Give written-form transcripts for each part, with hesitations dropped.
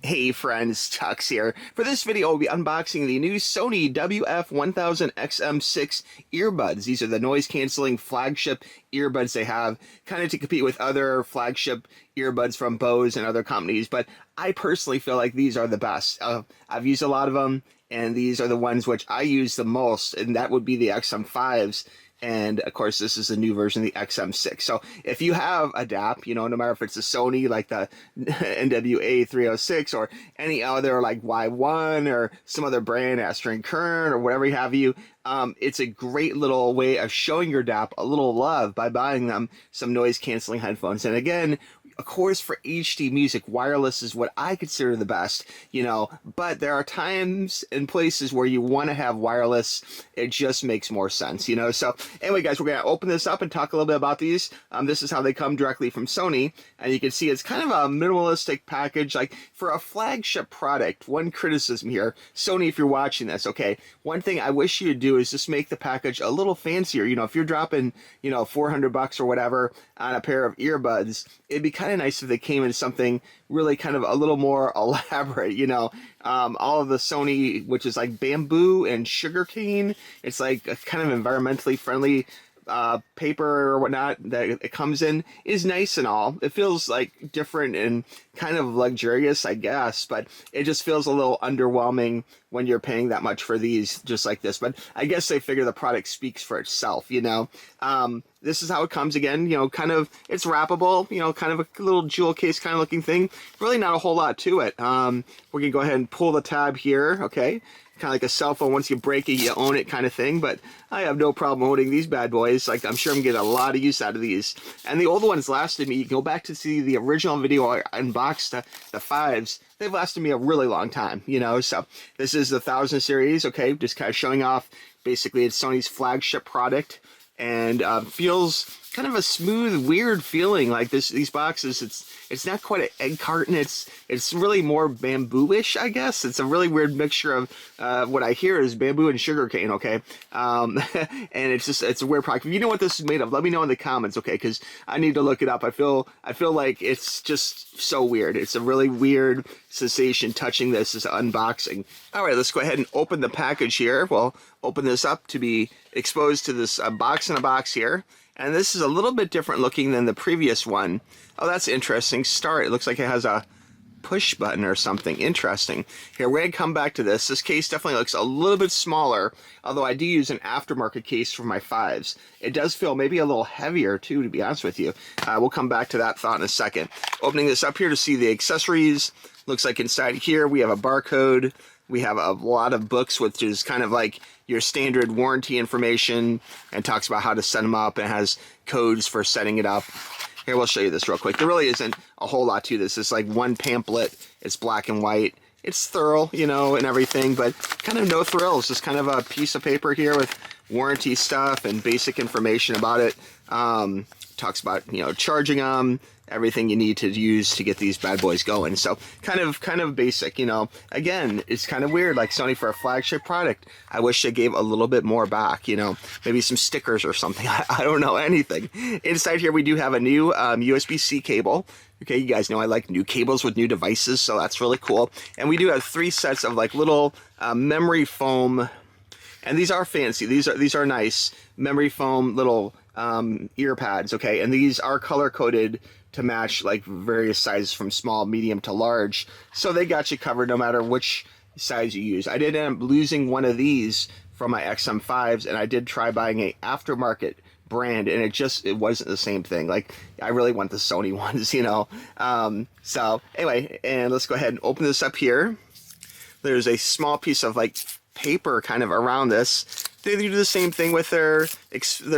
Hey friends, TUXX here. For this video, I'll be unboxing the new Sony WF-1000XM6 earbuds. These are the noise-canceling flagship earbuds they have, kind of to compete with other flagship earbuds from Bose and other companies, but I personally feel like these are the best. I've used a lot of them, and these are the ones which I use the most, and that would be the XM5s. And of course, this is the new version of the XM6. So if you have a DAP, no matter if it's a Sony like the NWA306 or any other like Y1 or some other brand, Astra Current or whatever have you, it's a great little way of showing your DAP a little love by buying them some noise canceling headphones. And again, of course, for HD music, wireless is what I consider the best, but there are times and places where you want to have wireless. It just makes more sense, So anyway, guys, we're going to open this up and talk a little bit about these. This is how they come directly from Sony. And you can see it's kind of a minimalistic package, like for a flagship product. One criticism here, Sony, if you're watching this, okay, one thing I wish you would do is just make the package a little fancier. If you're dropping, $400 or whatever on a pair of earbuds, it'd be kind of nice if they came in something really kind of a little more elaborate, all of the Sony, which is like bamboo and sugarcane. It's like a kind of environmentally friendly paper or whatnot that it comes in is nice and all. It feels like different and kind of luxurious, I guess, but it just feels a little underwhelming when you're paying that much for these just like this. But I guess they figure the product speaks for itself, This is how it comes again, kind of, it's wrappable, kind of a little jewel case kind of looking thing. Really not a whole lot to it. We're gonna go ahead and pull the tab here, okay? Kind of like a cell phone, once you break it, you own it kind of thing, but I have no problem owning these bad boys. Like, I'm sure I'm getting a lot of use out of these. And the old ones lasted me, you can go back to see the original video I unboxed, the 5s, they've lasted me a really long time, So this is the 1000 series, okay, just kind of showing off, basically it's Sony's flagship product, and feels kind of a smooth, weird feeling. Like these boxes, it's not quite an egg carton. It's really more bamboo-ish, I guess. It's a really weird mixture of what I hear is bamboo and sugarcane. Okay, and it's a weird product. If you know what this is made of, let me know in the comments. Okay, because I need to look it up. I feel like it's just so weird. It's a really weird sensation touching this as unboxing. All right, let's go ahead and open the package here. We'll open this up to be exposed to this box in a box here. And this is a little bit different looking than the previous one. Oh, that's interesting. Start. It looks like it has a push button or something. Interesting. Here, we're going to come back to this. This case definitely looks a little bit smaller, although I do use an aftermarket case for my 5s. It does feel maybe a little heavier too, to be honest with you. We'll come back to that thought in a second. Opening this up here to see the accessories. Looks like inside here we have a barcode. We have a lot of books, which is kind of like your standard warranty information, and talks about how to set them up, and has codes for setting it up. Here, we'll show you this real quick. There really isn't a whole lot to this. It's like one pamphlet. It's black and white. It's thorough, and everything, but kind of no thrills. Just kind of a piece of paper here with warranty stuff and basic information about it. Talks about, charging them, everything you need to use to get these bad boys going. So kind of basic, again, it's kind of weird, like Sony for a flagship product. I wish they gave a little bit more back, maybe some stickers or something. I don't know, anything. Inside here, we do have a new USB-C cable. Okay, you guys know I like new cables with new devices, so that's really cool. And we do have 3 sets of like little memory foam, and these are fancy. These are nice memory foam little ear pads. Okay, and these are color coded to match like various sizes from small, medium to large, so they got you covered no matter which size you use. I did end up losing one of these from my XM5s, and I did try buying a aftermarket brand, and it wasn't the same thing. Like, I really want the Sony ones, So anyway, and let's go ahead and open this up here. There's a small piece of like paper kind of around this. They do the same thing with their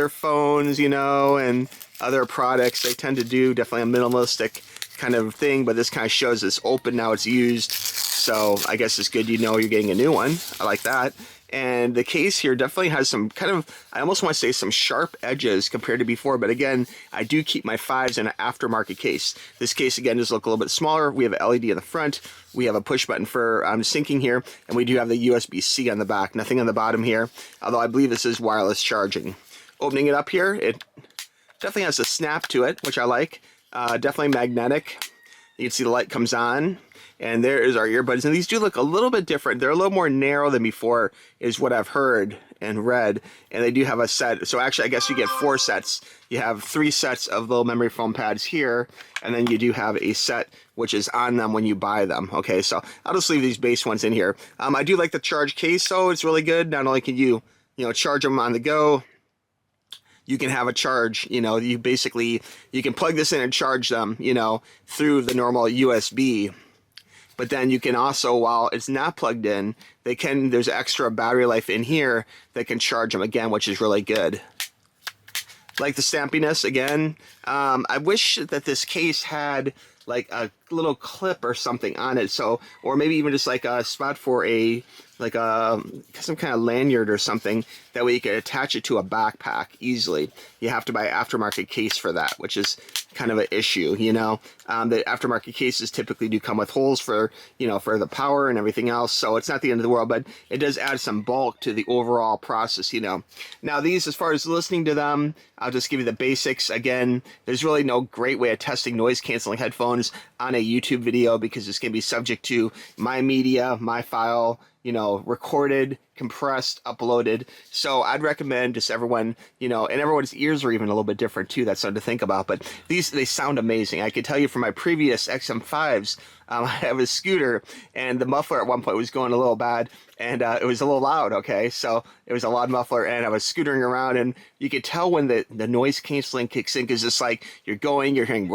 phones, and other products. They tend to do definitely a minimalistic kind of thing, but this kind of shows it's open now, it's used. So I guess it's good you're getting a new one. I like that. And the case here definitely has some kind of, I almost want to say some sharp edges compared to before, but again, I do keep my 5s in an aftermarket case. This case, again, does look a little bit smaller. We have an LED in the front. We have a push button for syncing here, and we do have the USB-C on the back. Nothing on the bottom here, although I believe this is wireless charging. Opening it up here, it definitely has a snap to it, which I like. Definitely magnetic. You can see the light comes on. And there is our earbuds. And these do look a little bit different. They're a little more narrow than before, is what I've heard and read. And they do have a set. So actually, I guess you get 4 sets. You have 3 sets of little memory foam pads here. And then you do have a set which is on them when you buy them. Okay, so I'll just leave these base ones in here. I do like the charge case, though. It's really good. Not only can you charge them on the go, you can have a charge, you can plug this in and charge them, through the normal USB. But then you can also, while it's not plugged in, there's extra battery life in here that can charge them again, which is really good. Like the stampiness again. I wish that this case had like a little clip or something on it, or maybe even just like a spot for some kind of lanyard or something, that way you could attach it to a backpack easily. You have to buy an aftermarket case for that, which is kind of an issue, The aftermarket cases typically do come with holes for the power and everything else, so it's not the end of the world, but it does add some bulk to the overall process, Now these, as far as listening to them, I'll just give you the basics. Again, there's really no great way of testing noise canceling headphones on a YouTube video, because it's going to be subject to my media, my file, recorded, compressed, uploaded. So I'd recommend just everyone, and everyone's ears are even a little bit different too. That's something to think about. But they sound amazing. I can tell you from my previous XM5s, I have a scooter, and the muffler at one point was going a little bad, and it was a little loud, okay? So it was a loud muffler, and I was scootering around, and you could tell when the noise canceling kicks in, because it's like you're hearing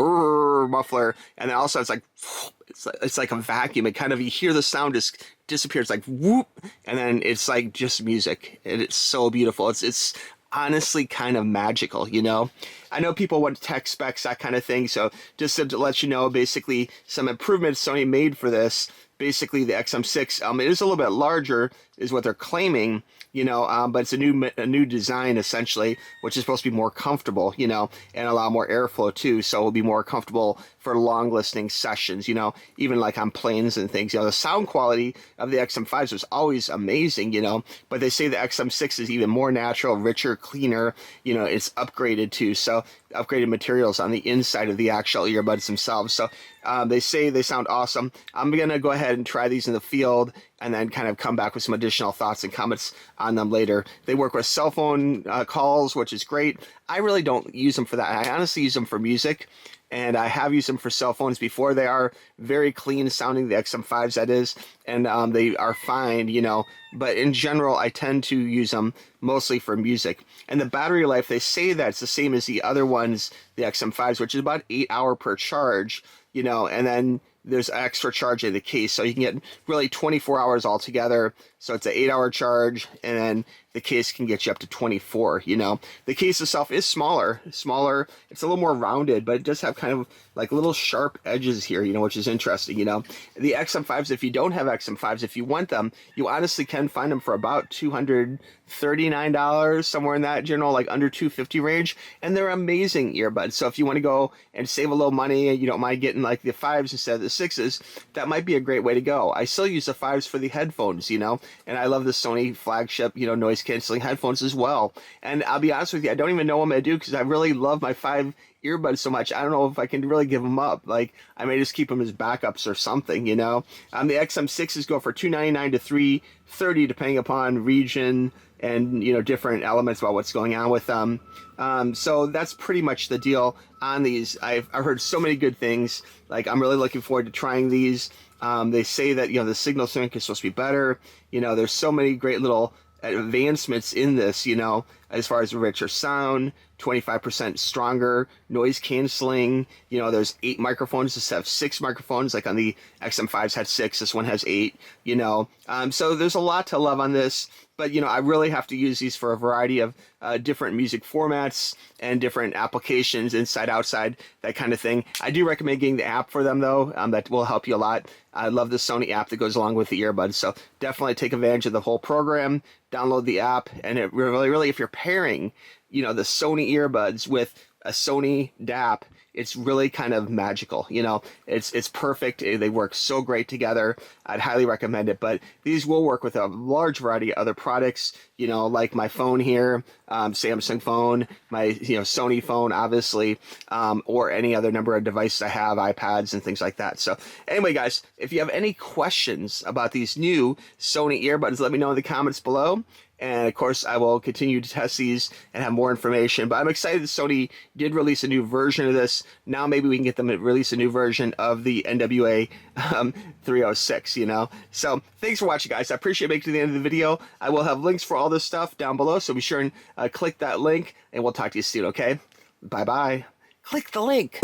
muffler, and then also it's like a vacuum. It kind of, you hear the sound just disappears, like whoop, and then it's like just music, and it's so beautiful. It's honestly kind of magical, I know people want tech specs, that kind of thing, so just to let you know, basically some improvements Sony made for this. Basically the XM6, it is a little bit larger, is what they're claiming, but it's a new design essentially, which is supposed to be more comfortable, and allow more airflow too, so it'll be more comfortable for long listening sessions, even like on planes and things. The sound quality of the XM5s was always amazing, but they say the XM6 is even more natural, richer, cleaner, it's upgraded too, so upgraded materials on the inside of the actual earbuds themselves. So they say they sound awesome. I'm gonna go ahead and try these in the field, and then kind of come back with some additional thoughts and comments on them later. They work with cell phone calls, which is great. I really don't use them for that. I honestly use them for music, and I have used them for cell phones before. They are very clean sounding, the XM5s that is, and they are fine, but in general, I tend to use them mostly for music. And the battery life, they say that it's the same as the other ones, the XM5s, which is about 8 hours per charge, and then there's extra charge in the case, so you can get really 24 hours altogether. So it's an 8-hour charge, and then the case can get you up to 24. The case itself is smaller. It's a little more rounded, but it does have kind of like little sharp edges here, which is interesting. The XM5s, if you don't have XM5s, if you want them, you honestly can find them for about $239, somewhere in that general, like under $250 range, and they're amazing earbuds. So if you want to go and save a little money, and you don't mind getting like the 5s instead of the 6s, that might be a great way to go. I still use the 5s for the headphones, and I love the Sony Flagship, noise canceling headphones as well. And I'll be honest with you, I don't even know what I'm going to do, because I really love my 5 earbuds so much. I don't know if I can really give them up. Like, I may just keep them as backups or something, The XM6s go for $299 to $330, depending upon region and, different elements about what's going on with them. So that's pretty much the deal on these. I've heard so many good things. Like, I'm really looking forward to trying these. They say that, the signal strength is supposed to be better. There's so many great little advancements in this, as far as richer sound, 25% stronger noise canceling. There's 8 microphones. This have 6 microphones, like on the XM5s had 6. This one has 8, so there's a lot to love on this. But, I really have to use these for a variety of different music formats and different applications, inside, outside, that kind of thing. I do recommend getting the app for them, though. That will help you a lot. I love the Sony app that goes along with the earbuds. So definitely take advantage of the whole program, download the app, and it really, if you're pairing, the Sony earbuds with a Sony DAP it's really kind of magical. You know, it's perfect. They work so great together. I'd highly recommend it. But these will work with a large variety of other products, you know, like my phone here, Samsung phone, my, you know, Sony phone, obviously, or any other number of devices I have, iPads and things like that. So anyway, guys, if you have any questions about these new Sony earbuds, let me know in the comments below. And of course, I will continue to test these and have more information. But I'm excited that Sony did release a new version of this. Now maybe we can get them to release a new version of the NWA-306, you know. So thanks for watching, guys. I appreciate making it to the end of the video. I will have links for all this stuff down below, so be sure and click that link, and we'll talk to you soon, okay? Bye-bye. Click the link.